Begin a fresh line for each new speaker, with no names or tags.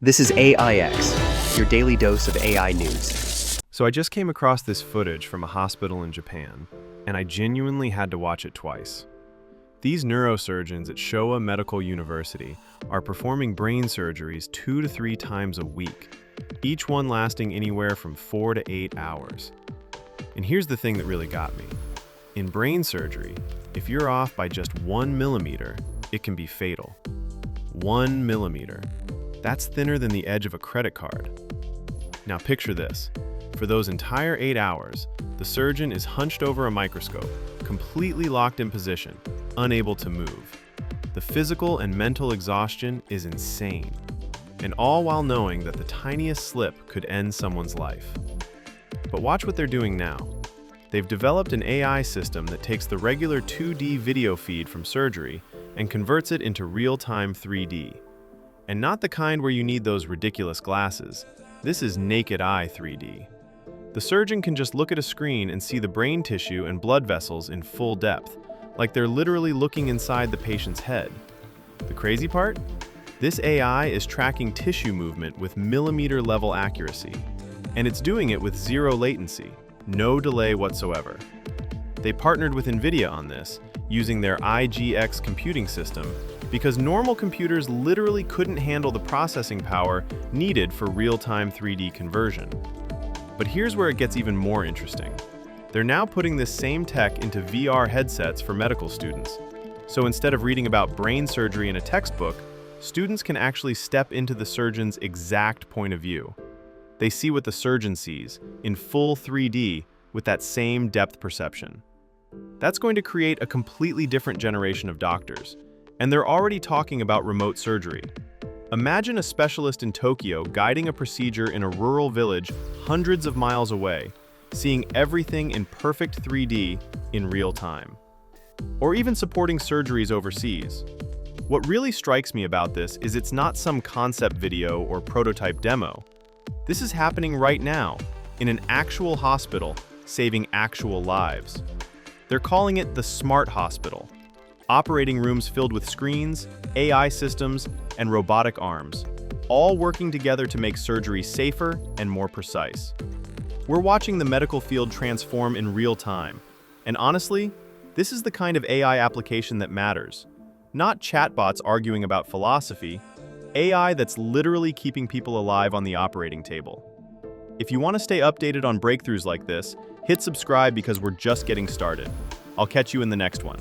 This is AIX, your daily dose of AI news.
So I just came across this footage from a hospital in Japan, and I genuinely had to watch it twice. These neurosurgeons at Showa Medical University are performing brain surgeries 2 to 3 times a week, each one lasting anywhere from 4 to 8 hours. And here's the thing that really got me. In brain surgery, if you're off by just 1 millimeter, it can be fatal. 1 millimeter. That's thinner than the edge of a credit card. Now picture this. For those entire 8 hours, the surgeon is hunched over a microscope, completely locked in position, unable to move. The physical and mental exhaustion is insane, and all while knowing that the tiniest slip could end someone's life. But watch what they're doing now. They've developed an AI system that takes the regular 2D video feed from surgery and converts it into real-time 3D. And not the kind where you need those ridiculous glasses. This is naked eye 3D. The surgeon can just look at a screen and see the brain tissue and blood vessels in full depth, like they're literally looking inside the patient's head. The crazy part? This AI is tracking tissue movement with millimeter-level accuracy, and it's doing it with zero latency, no delay whatsoever. They partnered with Nvidia on this, using their IGX computing system, because normal computers literally couldn't handle the processing power needed for real-time 3D conversion. But here's where it gets even more interesting. They're now putting this same tech into VR headsets for medical students. So instead of reading about brain surgery in a textbook, students can actually step into the surgeon's exact point of view. They see what the surgeon sees, in full 3D, with that same depth perception. That's going to create a completely different generation of doctors. And they're already talking about remote surgery. Imagine a specialist in Tokyo guiding a procedure in a rural village hundreds of miles away, seeing everything in perfect 3D in real time. Or even supporting surgeries overseas. What really strikes me about this is it's not some concept video or prototype demo. This is happening right now, in an actual hospital, saving actual lives. They're calling it the Smart Hospital. Operating rooms filled with screens, AI systems, and robotic arms, all working together to make surgery safer and more precise. We're watching the medical field transform in real time, and honestly, this is the kind of AI application that matters. Not chatbots arguing about philosophy, AI that's literally keeping people alive on the operating table. If you want to stay updated on breakthroughs like this, hit subscribe because we're just getting started. I'll catch you in the next one.